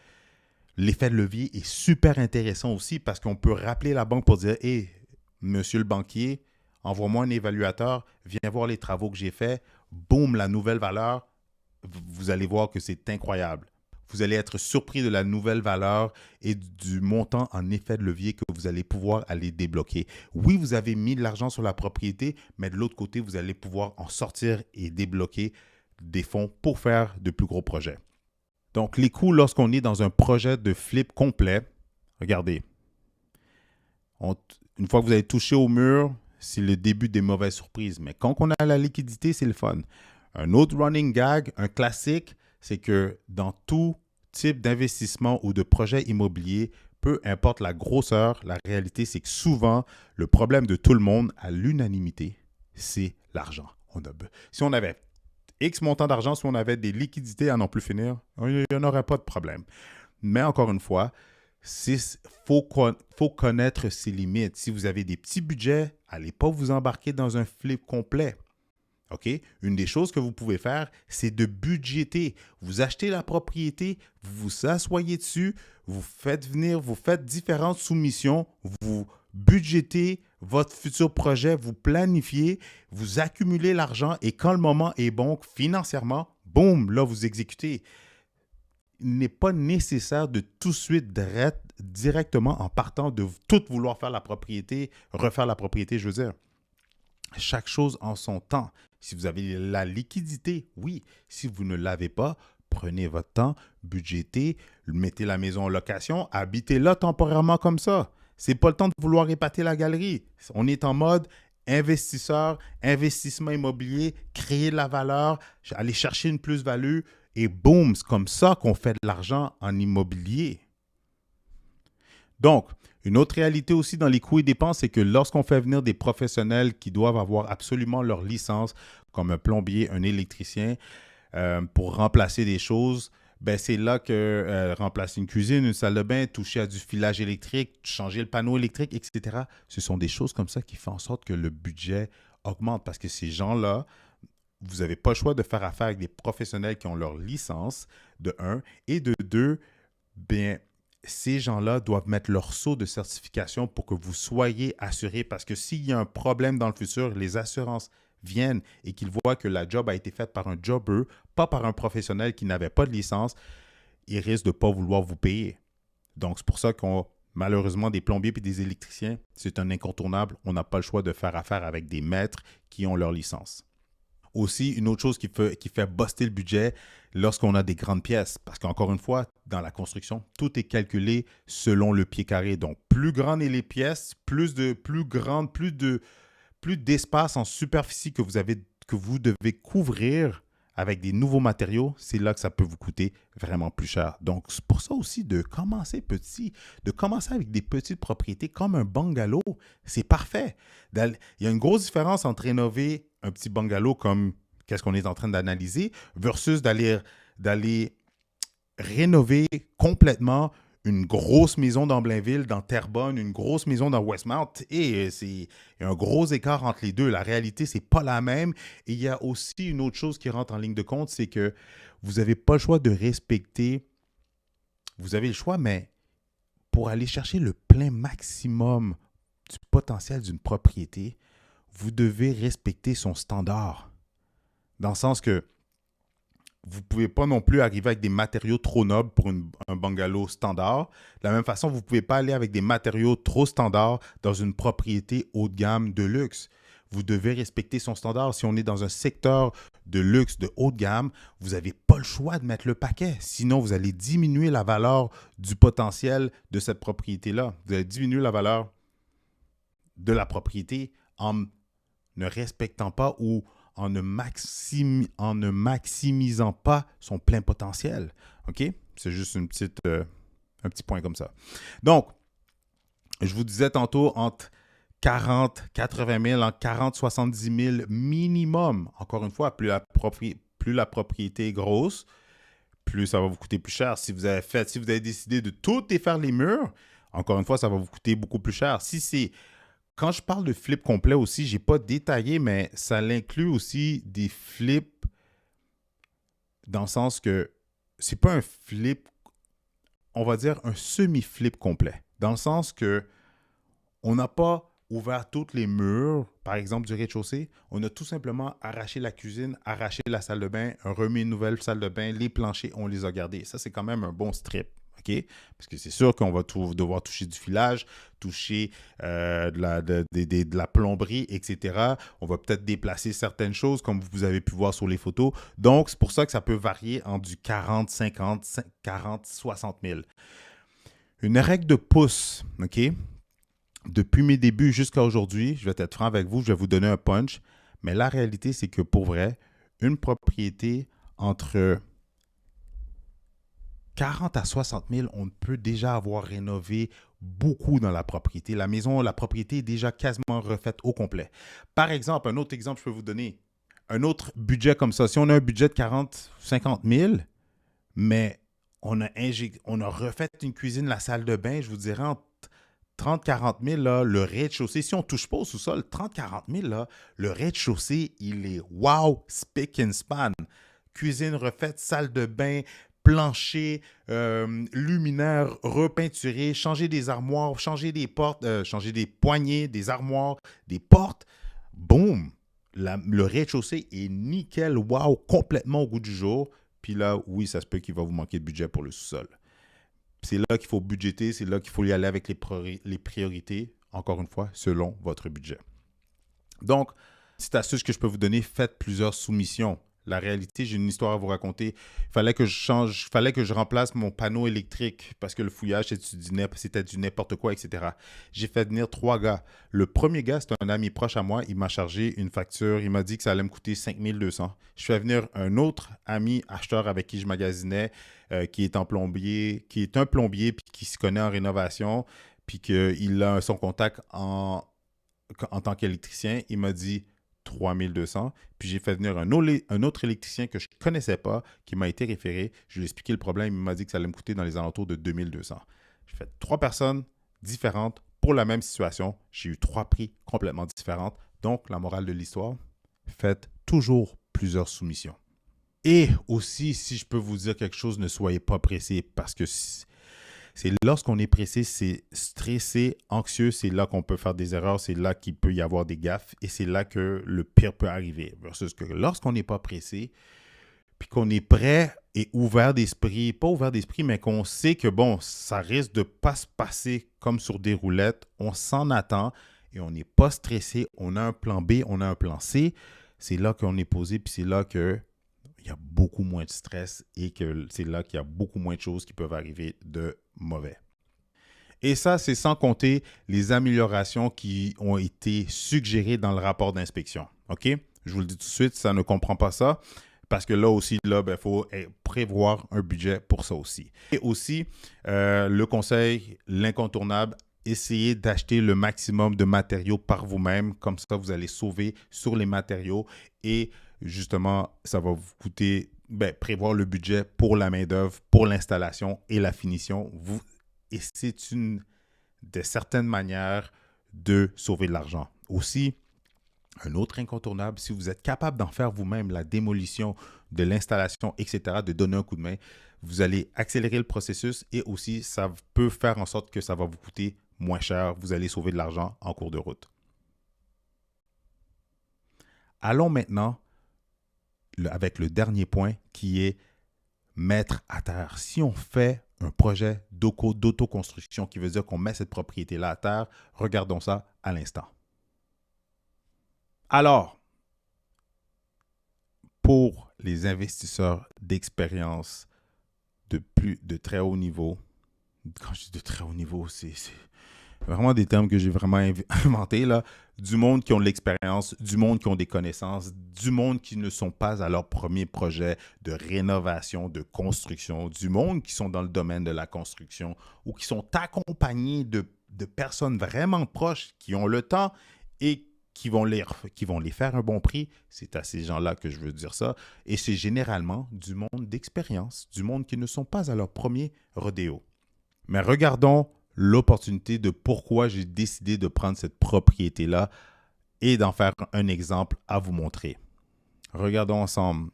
L'effet de levier est super intéressant aussi parce qu'on peut rappeler la banque pour dire « Hey, monsieur le banquier, envoie-moi un évaluateur, viens voir les travaux que j'ai faits. Boum, la nouvelle valeur, vous allez voir que c'est incroyable. » Vous allez être surpris de la nouvelle valeur et du montant en effet de levier que vous allez pouvoir aller débloquer. Oui, vous avez mis de l'argent sur la propriété, mais de l'autre côté, vous allez pouvoir en sortir et débloquer des fonds pour faire de plus gros projets. Donc, les coûts lorsqu'on est dans un projet de flip complet, regardez, une fois que vous avez touché au mur, c'est le début des mauvaises surprises. Mais quand on a la liquidité, c'est le fun. Un autre running gag, un classique, c'est que dans tout type d'investissement ou de projet immobilier, peu importe la grosseur, la réalité, c'est que souvent, le problème de tout le monde, à l'unanimité, c'est l'argent. Si on avait X montant d'argent, si on avait des liquidités à n'en plus finir, il n'y en aurait pas de problème. Mais encore une fois, faut connaître ses limites. Si vous avez des petits budgets, n'allez pas vous embarquer dans un flip complet. OK? Une des choses que vous pouvez faire, c'est de budgéter. Vous achetez la propriété, vous vous asseyez dessus, vous faites différentes soumissions, vous budgétez votre futur projet, vous planifiez, vous accumulez l'argent et quand le moment est bon financièrement, boum, là, vous exécutez. Il n'est pas nécessaire de tout de suite directement en partant de tout vouloir faire la propriété, refaire la propriété, je veux dire. Chaque chose en son temps. Si vous avez la liquidité, oui. Si vous ne l'avez pas, prenez votre temps, budgétez, mettez la maison en location, habitez-la temporairement comme ça. Ce n'est pas le temps de vouloir épater la galerie. On est en mode investisseur, investissement immobilier, créer de la valeur, aller chercher une plus-value et boum, c'est comme ça qu'on fait de l'argent en immobilier. Donc, une autre réalité aussi dans les coûts et dépenses, c'est que lorsqu'on fait venir des professionnels qui doivent avoir absolument leur licence, comme un plombier, un électricien, pour remplacer des choses, ben c'est là que remplacer une cuisine, une salle de bain, toucher à du filage électrique, changer le panneau électrique, etc. Ce sont des choses comme ça qui font en sorte que le budget augmente parce que ces gens-là, vous n'avez pas le choix de faire affaire avec des professionnels qui ont leur licence, de un, et de deux, bien, ces gens-là doivent mettre leur sceau de certification pour que vous soyez assurés parce que s'il y a un problème dans le futur, les assurances viennent et qu'ils voient que la job a été faite par un jobber, pas par un professionnel qui n'avait pas de licence, ils risquent de ne pas vouloir vous payer. Donc, c'est pour ça qu'on malheureusement, des plombiers et des électriciens, c'est un incontournable. On n'a pas le choix de faire affaire avec des maîtres qui ont leur licence. Aussi, une autre chose qui fait buster le budget lorsqu'on a des grandes pièces. Parce qu'encore une fois, dans la construction, tout est calculé selon le pied carré. Donc, plus grandes les pièces, plus d'espace en superficie que vous devez couvrir avec des nouveaux matériaux, c'est là que ça peut vous coûter vraiment plus cher. Donc, c'est pour ça aussi de commencer petit, de commencer avec des petites propriétés comme un bungalow, c'est parfait. Il y a une grosse différence entre rénover un petit bungalow comme qu'est-ce qu'on est en train d'analyser versus d'aller rénover complètement une grosse maison dans Blainville, dans Terrebonne, une grosse maison dans Westmount. Et il y a un gros écart entre les deux. La réalité, c'est pas la même. Et il y a aussi une autre chose qui rentre en ligne de compte, c'est que vous n'avez pas le choix de respecter. Vous avez le choix, mais pour aller chercher le plein maximum du potentiel d'une propriété, vous devez respecter son standard. Dans le sens que vous ne pouvez pas non plus arriver avec des matériaux trop nobles pour un bungalow standard. De la même façon, vous ne pouvez pas aller avec des matériaux trop standards dans une propriété haut de gamme de luxe. Vous devez respecter son standard. Si on est dans un secteur de luxe de haut de gamme, vous n'avez pas le choix de mettre le paquet. Sinon, vous allez diminuer la valeur du potentiel de cette propriété-là. Vous allez diminuer la valeur de la propriété en ne respectant pas ou en ne maximisant pas son plein potentiel. OK? C'est juste un petit point comme ça. Donc, je vous disais tantôt entre 40, 80 000, en 40, 70 000 minimum. Encore une fois, plus la propriété est grosse, plus ça va vous coûter plus cher. Si vous avez décidé de tout défaire les murs, encore une fois, ça va vous coûter beaucoup plus cher. Quand je parle de flip complet aussi, je n'ai pas détaillé, mais ça l'inclut aussi des flips dans le sens que c'est pas un flip, on va dire un semi-flip complet. Dans le sens que on n'a pas ouvert tous les murs, par exemple du rez-de-chaussée. On a tout simplement arraché la cuisine, arraché la salle de bain, remis une nouvelle salle de bain, les planchers, on les a gardés. Ça, c'est quand même un bon strip. OK? Parce que c'est sûr qu'on va devoir toucher du filage, toucher de la plomberie, etc. On va peut-être déplacer certaines choses, comme vous avez pu voir sur les photos. Donc, c'est pour ça que ça peut varier entre du 40, 50, 40, 60 000. Une règle de pouce, OK? Depuis mes débuts jusqu'à aujourd'hui, je vais être franc avec vous, je vais vous donner un punch. Mais la réalité, c'est que pour vrai, une propriété entre 40 à 60 000, on peut déjà avoir rénové beaucoup dans la propriété. La propriété est déjà quasiment refaite au complet. Par exemple, un autre exemple, je peux vous donner un autre budget comme ça. Si on a un budget de 40, 50 000, mais on a refait une cuisine, la salle de bain, je vous dirais entre 30 40 000, là, le rez-de-chaussée, si on ne touche pas au sous-sol, 30 40 000, là, le rez-de-chaussée, il est wow, spick and span. Cuisine refaite, salle de bain, plancher, luminaire, repeinturé, changer des armoires, changer des portes, changer des poignées, des armoires, des portes. Boum! Le rez-de-chaussée est nickel, wow, complètement au goût du jour. Puis là, oui, ça se peut qu'il va vous manquer de budget pour le sous-sol. C'est là qu'il faut budgéter, c'est là qu'il faut y aller avec les priorités, encore une fois, selon votre budget. Donc, petite astuce que je peux vous donner, faites plusieurs soumissions. La réalité, j'ai une histoire à vous raconter. Il fallait que je remplace mon panneau électrique parce que le fouillage, c'était du n'importe quoi, etc. J'ai fait venir 3 gars. Le premier gars, c'était un ami proche à moi. Il m'a chargé une facture. Il m'a dit que ça allait me coûter 5 200. Je fais venir un autre ami acheteur avec qui je magasinais, qui est un plombier puis qui se connaît en rénovation, puis qu'il a son contact en tant qu'électricien. Il m'a dit 3200. Puis j'ai fait venir un autre électricien que je ne connaissais pas, qui m'a été référé. Je lui ai expliqué le problème. Il m'a dit que ça allait me coûter dans les alentours de 2200. J'ai fait 3 personnes différentes pour la même situation. J'ai eu 3 prix complètement différents. Donc, la morale de l'histoire, faites toujours plusieurs soumissions. Et aussi, si je peux vous dire quelque chose, ne soyez pas pressé parce que c'est lorsqu'on est pressé, c'est stressé, anxieux, c'est là qu'on peut faire des erreurs, c'est là qu'il peut y avoir des gaffes et c'est là que le pire peut arriver. Versus que lorsqu'on n'est pas pressé, puis qu'on est prêt et ouvert d'esprit, pas ouvert d'esprit, mais qu'on sait que bon, ça risque de ne pas se passer comme sur des roulettes, on s'en attend et on n'est pas stressé, on a un plan B, on a un plan C, c'est là qu'on est posé, puis c'est là qu'il y a beaucoup moins de stress et que c'est là qu'il y a beaucoup moins de choses qui peuvent arriver de mauvais. Et ça, c'est sans compter les améliorations qui ont été suggérées dans le rapport d'inspection. OK? Je vous le dis tout de suite, ça ne comprend pas ça. Parce que là aussi, il faut prévoir un budget pour ça aussi. Et aussi, le conseil, l'incontournable, essayez d'acheter le maximum de matériaux par vous-même. Comme ça, vous allez sauver sur les matériaux. Et justement, ça va vous coûter, prévoir le budget pour la main-d'œuvre, pour l'installation et la finition. Et c'est une de certaines manières de sauver de l'argent. Aussi, un autre incontournable, si vous êtes capable d'en faire vous-même la démolition de l'installation, etc., de donner un coup de main, vous allez accélérer le processus et aussi, ça peut faire en sorte que ça va vous coûter moins cher. Vous allez sauver de l'argent en cours de route. Allons maintenant avec le dernier point qui est mettre à terre. Si on fait un projet d'autoconstruction qui veut dire qu'on met cette propriété-là à terre, regardons ça à l'instant. Alors, pour les investisseurs d'expérience de très haut niveau, quand je dis de très haut niveau, c'est vraiment des termes que j'ai vraiment inventés, là, du monde qui ont de l'expérience, du monde qui ont des connaissances, du monde qui ne sont pas à leur premier projet de rénovation, de construction, du monde qui sont dans le domaine de la construction ou qui sont accompagnés de personnes vraiment proches qui ont le temps et qui vont les faire un bon prix. C'est à ces gens-là que je veux dire ça. Et c'est généralement du monde d'expérience, du monde qui ne sont pas à leur premier rodéo. Mais regardons l'opportunité de pourquoi j'ai décidé de prendre cette propriété-là et d'en faire un exemple à vous montrer. Regardons ensemble.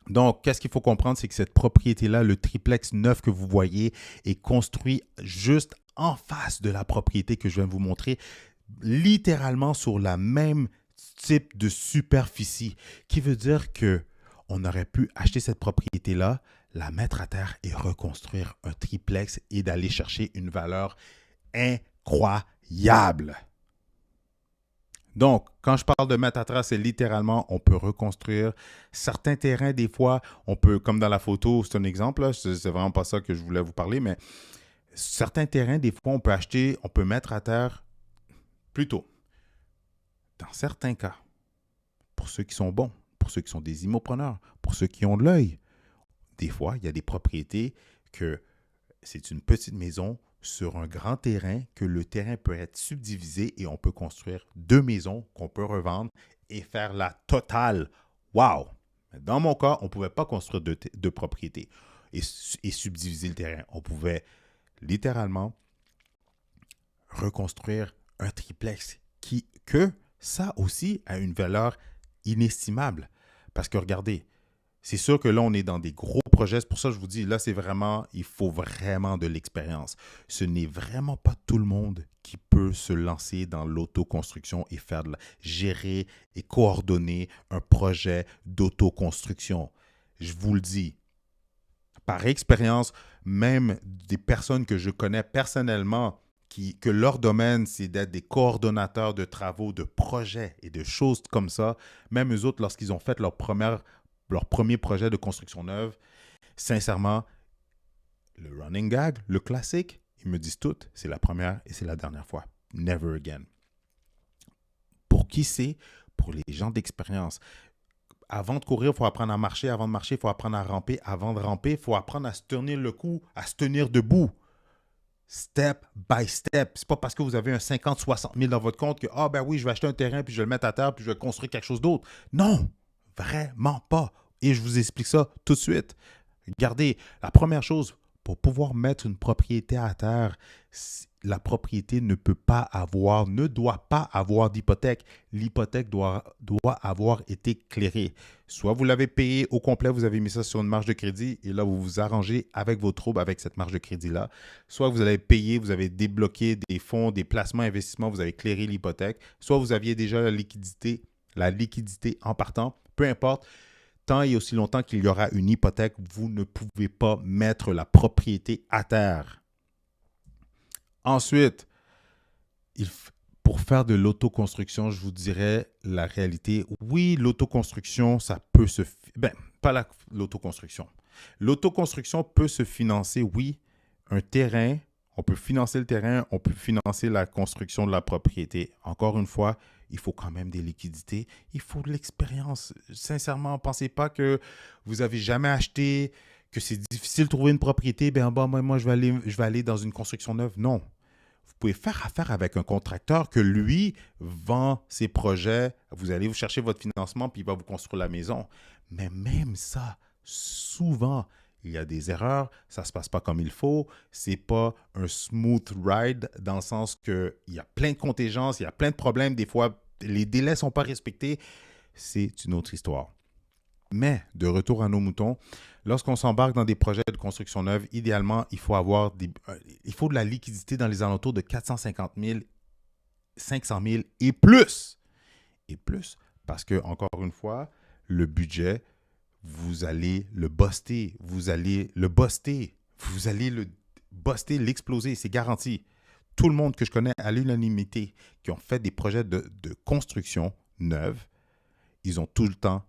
Donc, qu'est-ce qu'il faut comprendre, c'est que cette propriété-là, le triplex neuf que vous voyez, est construit juste en face de la propriété que je viens de vous montrer, littéralement sur la même type de superficie, qui veut dire qu'on aurait pu acheter cette propriété-là, la mettre à terre et reconstruire un triplex et d'aller chercher une valeur incroyable. Donc, quand je parle de mettre à terre, c'est littéralement, on peut reconstruire certains terrains. Des fois, on peut, comme dans la photo, c'est un exemple, là, c'est vraiment pas ça que je voulais vous parler, mais certains terrains, des fois, on peut acheter, on peut mettre à terre plutôt. Dans certains cas, pour ceux qui sont bons, pour ceux qui sont des immopreneurs, pour ceux qui ont de l'œil, des fois, il y a des propriétés que c'est une petite maison sur un grand terrain, que le terrain peut être subdivisé et on peut construire 2 maisons qu'on peut revendre et faire la totale. Wow! Dans mon cas, on ne pouvait pas construire deux propriétés et subdiviser le terrain. On pouvait littéralement reconstruire un triplex que ça aussi a une valeur inestimable. Parce que regardez, c'est sûr que là, on est dans des gros projets. C'est pour ça que je vous dis, là, c'est vraiment, il faut vraiment de l'expérience. Ce n'est vraiment pas tout le monde qui peut se lancer dans l'autoconstruction et gérer et coordonner un projet d'autoconstruction. Je vous le dis, par expérience, même des personnes que je connais personnellement, que leur domaine, c'est d'être des coordonnateurs de travaux, de projets et de choses comme ça, même eux autres, lorsqu'ils ont fait leur premier projet de construction neuve, sincèrement, le running gag, le classique, ils me disent tout, c'est la première et c'est la dernière fois. Never again. Pour qui c'est? Pour les gens d'expérience. Avant de courir, il faut apprendre à marcher. Avant de marcher, il faut apprendre à ramper. Avant de ramper, il faut apprendre à se tenir le cou, à se tenir debout. Step by step. C'est pas parce que vous avez un 50-60 000 dans votre compte que, ben oui, je vais acheter un terrain, puis je vais le mettre à terre, puis je vais construire quelque chose d'autre. Non! Vraiment pas. Et je vous explique ça tout de suite. Regardez, la première chose, pour pouvoir mettre une propriété à terre, la propriété ne doit pas avoir d'hypothèque. L'hypothèque doit avoir été clairée. Soit vous l'avez payé au complet, vous avez mis ça sur une marge de crédit et là, vous vous arrangez avec vos troubles avec cette marge de crédit-là. Soit vous avez payé, vous avez débloqué des fonds, des placements, investissements, vous avez clairé l'hypothèque. Soit vous aviez déjà la liquidité en partant. Peu importe, tant et aussi longtemps qu'il y aura une hypothèque, vous ne pouvez pas mettre la propriété à terre. Ensuite, Pour faire de l'autoconstruction, je vous dirais la réalité. Oui, l'autoconstruction, ça peut se... pas l'autoconstruction. L'autoconstruction peut se financer, oui, un terrain. On peut financer le terrain, on peut financer la construction de la propriété. Encore une fois, il faut quand même des liquidités, il faut de l'expérience. Sincèrement, ne pensez pas que vous n'avez jamais acheté, que c'est difficile de trouver une propriété. Moi, je vais aller dans une construction neuve. Non. Vous pouvez faire affaire avec un contracteur que lui vend ses projets. Vous allez vous chercher votre financement, puis il va vous construire la maison. Mais même ça, souvent, il y a des erreurs, ça ne se passe pas comme il faut. Ce n'est pas un smooth ride dans le sens qu'il y a plein de contingences, il y a plein de problèmes. Des fois, les délais ne sont pas respectés. C'est une autre histoire. Mais, de retour à nos moutons, lorsqu'on s'embarque dans des projets de construction neuve, idéalement, il faut de la liquidité dans les alentours de 450 000, 500 000 et plus. Et plus, parce que, encore une fois, le budget, vous allez le buster, vous allez le buster, l'exploser, c'est garanti. Tout le monde que je connais à l'unanimité qui ont fait des projets de construction neuve, ils ont tout le temps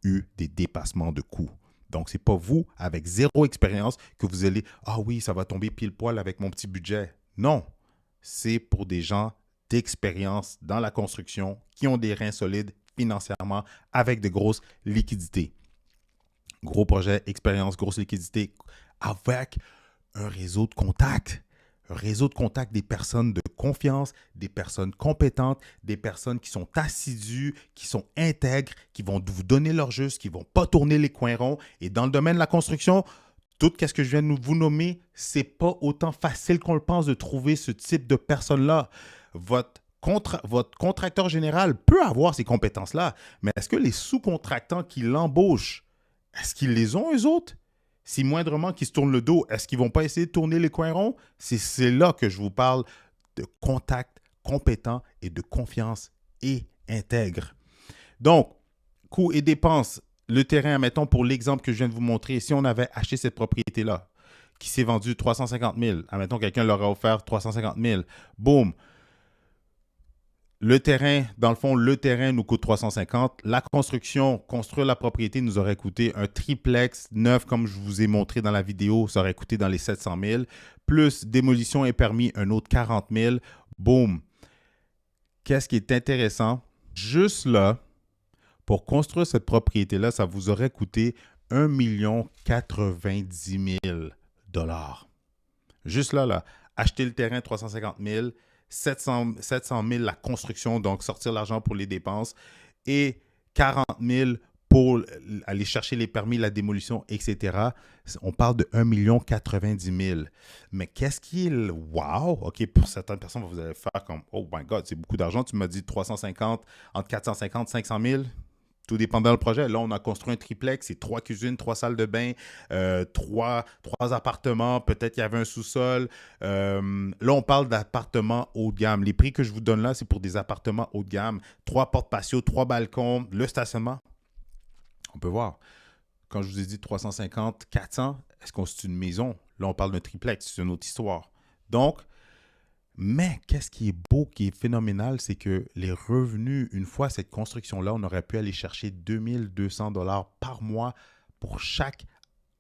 eu des dépassements de coûts. Donc, ce n'est pas vous, avec zéro expérience, que vous allez « Ah oui, ça va tomber pile poil avec mon petit budget. » Non, c'est pour des gens d'expérience dans la construction qui ont des reins solides financièrement avec de grosses liquidités. Gros projet, expérience, grosse liquidité avec un réseau de contacts. Un réseau de contacts des personnes de confiance, des personnes compétentes, des personnes qui sont assidues, qui sont intègres, qui vont vous donner leur juste, qui ne vont pas tourner les coins ronds. Et dans le domaine de la construction, tout ce que je viens de vous nommer, ce n'est pas autant facile qu'on le pense de trouver ce type de personnes-là. Votre contracteur général peut avoir ces compétences-là, mais est-ce que les sous-contractants qui l'embauchent, est-ce qu'ils les ont eux autres? Si moindrement qu'ils se tournent le dos, est-ce qu'ils ne vont pas essayer de tourner les coins ronds? C'est là que je vous parle de contact compétent et de confiance et intègre. Donc, coûts et dépenses. Le terrain, mettons pour l'exemple que je viens de vous montrer, si on avait acheté cette propriété-là, qui s'est vendue 350 000, admettons quelqu'un leur a offert 350 000, boum. Le terrain, dans le fond, le terrain nous coûte 350. La construction, construire la propriété nous aurait coûté un triplex neuf, comme je vous ai montré dans la vidéo, ça aurait coûté dans les 700 000. Plus démolition et permis, un autre 40 000. Boum. Qu'est-ce qui est intéressant? Juste là, pour construire cette propriété-là, ça vous aurait coûté 1 090 000 $. Juste là, acheter le terrain 350 000 700 000 la construction, donc sortir l'argent pour les dépenses, et 40 000 pour aller chercher les permis, la démolition, etc. On parle de 1 090 000. Mais qu'est-ce qui est le wow? OK, pour certaines personnes, vous allez faire comme « Oh my God, c'est beaucoup d'argent. Tu m'as dit 350, entre 450 500 000. » Tout dépendant du projet. Là, on a construit un triplex, c'est 3 cuisines, 3 salles de bain, 3 appartements, peut-être qu'il y avait un sous-sol. Là, on parle d'appartements haut de gamme. Les prix que je vous donne là, c'est pour des appartements haut de gamme. 3 portes patio, 3 balcons, le stationnement. On peut voir. Quand je vous ai dit 350, 400, est-ce qu'on c'est une maison? Là, on parle d'un triplex, c'est une autre histoire. Donc, mais qu'est-ce qui est beau, qui est phénoménal, c'est que les revenus, une fois cette construction-là, on aurait pu aller chercher 2 200 $ par mois pour chaque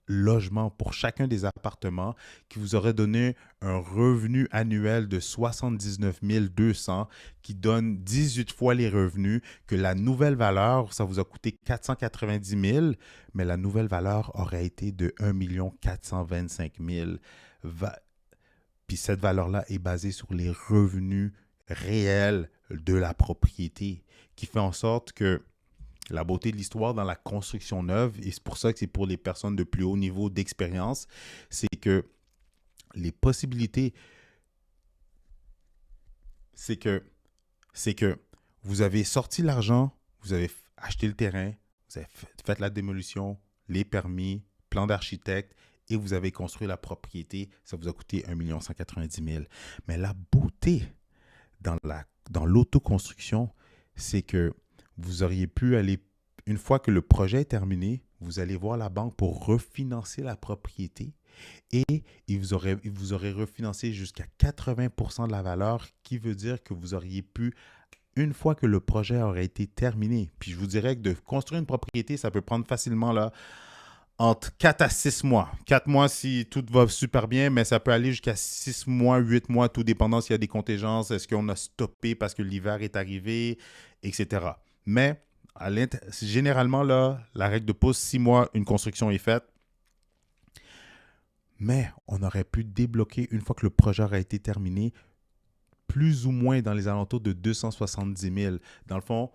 logement, pour chacun des appartements, qui vous aurait donné un revenu annuel de 79 200 qui donne 18 fois les revenus, que la nouvelle valeur, ça vous a coûté 490 000, mais la nouvelle valeur aurait été de 1 425 000. Puis cette valeur-là est basée sur les revenus réels de la propriété, qui fait en sorte que la beauté de l'histoire dans la construction neuve, et c'est pour ça que c'est pour les personnes de plus haut niveau d'expérience, c'est que les possibilités, c'est que vous avez sorti l'argent, vous avez acheté le terrain, vous avez fait la démolition, les permis, plan d'architecte, et vous avez construit la propriété, ça vous a coûté 1 190 000. Mais la beauté dans l'autoconstruction, c'est que vous auriez pu aller, une fois que le projet est terminé, vous allez voir la banque pour refinancer la propriété Et il vous aurait refinancé jusqu'à 80% de la valeur, qui veut dire que vous auriez pu, une fois que le projet aurait été terminé, puis je vous dirais que de construire une propriété, ça peut prendre facilement là, entre 4 à 6 mois. 4 mois si tout va super bien, mais ça peut aller jusqu'à 6 mois, 8 mois, tout dépendant s'il y a des contingences, est-ce qu'on a stoppé parce que l'hiver est arrivé, etc. Mais généralement, là, la règle de pouce, 6 mois, une construction est faite. Mais on aurait pu débloquer, une fois que le projet aurait été terminé, plus ou moins dans les alentours de 270 000. Dans le fond,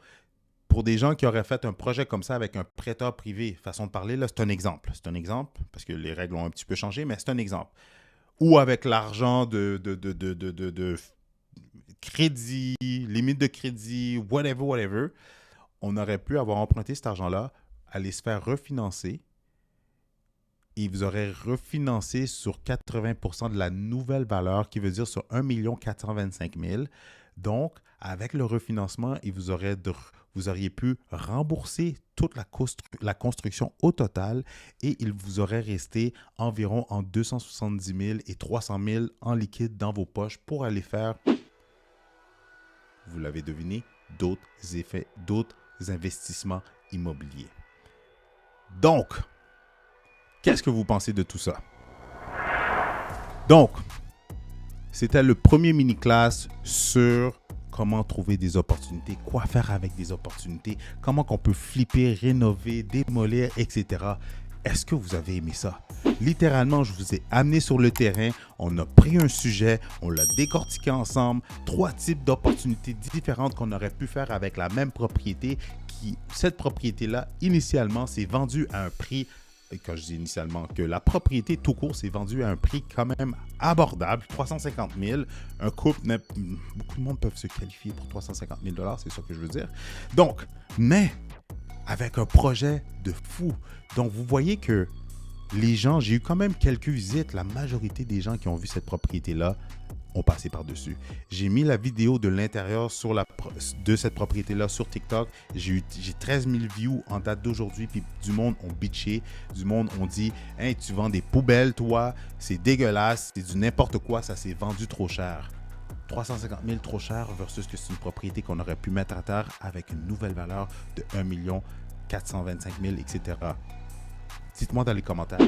pour des gens qui auraient fait un projet comme ça avec un prêteur privé, façon de parler, là, c'est un exemple. C'est un exemple, parce que les règles ont un petit peu changé, mais c'est un exemple. Ou avec l'argent de crédit, limite de crédit, whatever, on aurait pu avoir emprunté cet argent-là, aller se faire refinancer. Et vous aurez refinancé sur 80% de la nouvelle valeur, qui veut dire sur 1 425 000. Donc, avec le refinancement, vous auriez pu rembourser toute la construction au total, et il vous aurait resté environ entre 270 000 et 300 000 en liquide dans vos poches pour aller faire, vous l'avez deviné, d'autres investissements immobiliers. Donc, qu'est-ce que vous pensez de tout ça? Donc, c'était le premier mini-class sur comment trouver des opportunités, quoi faire avec des opportunités, comment qu'on peut flipper, rénover, démolir, etc. Est-ce que vous avez aimé ça? Littéralement, je vous ai amené sur le terrain, on a pris un sujet, on l'a décortiqué ensemble, 3 types d'opportunités différentes qu'on aurait pu faire avec la même propriété. Cette propriété-là, initialement, s'est vendue à un prix, quand je dis initialement, que la propriété tout court s'est vendue à un prix quand même abordable, 350 000. Un couple, beaucoup de monde peuvent se qualifier pour 350 000 $, c'est ça que je veux dire. Donc, mais avec un projet de fou. Donc, vous voyez que les gens, j'ai eu quand même quelques visites. La majorité des gens qui ont vu cette propriété-là ont passé par-dessus. J'ai mis la vidéo de l'intérieur de cette propriété-là sur TikTok. J'ai 13 000 views en date d'aujourd'hui, puis du monde ont bitché. Du monde ont dit « Hey, tu vends des poubelles, toi. C'est dégueulasse. C'est du n'importe quoi. Ça s'est vendu trop cher. » 350 000 trop cher versus que c'est une propriété qu'on aurait pu mettre à terre avec une nouvelle valeur de 1 425 000, etc. Dites-moi dans les commentaires,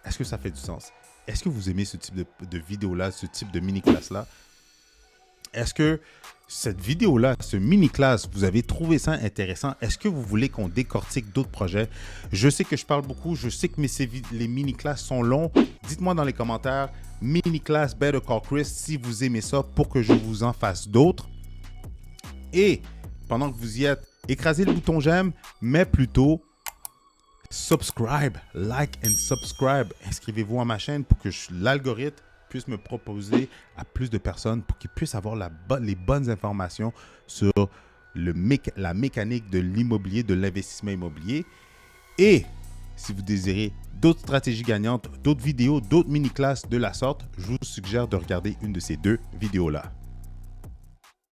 est-ce que ça fait du sens? Est-ce que vous aimez ce type de vidéo-là, ce type de mini-class-là? Est-ce que cette vidéo-là, ce mini-class, vous avez trouvé ça intéressant? Est-ce que vous voulez qu'on décortique d'autres projets? Je sais que je parle beaucoup, je sais que les mini-class sont longs. Dites-moi dans les commentaires, mini-class Better Call Chris, si vous aimez ça, pour que je vous en fasse d'autres. Et pendant que vous y êtes, écrasez le bouton j'aime, mais plutôt subscribe, like and subscribe. Inscrivez-vous à ma chaîne pour que l'algorithme puisse me proposer à plus de personnes, pour qu'ils puissent avoir les bonnes informations sur la mécanique de l'immobilier, de l'investissement immobilier. Et si vous désirez d'autres stratégies gagnantes, d'autres vidéos, d'autres mini-classes de la sorte, je vous suggère de regarder une de ces 2 vidéos-là.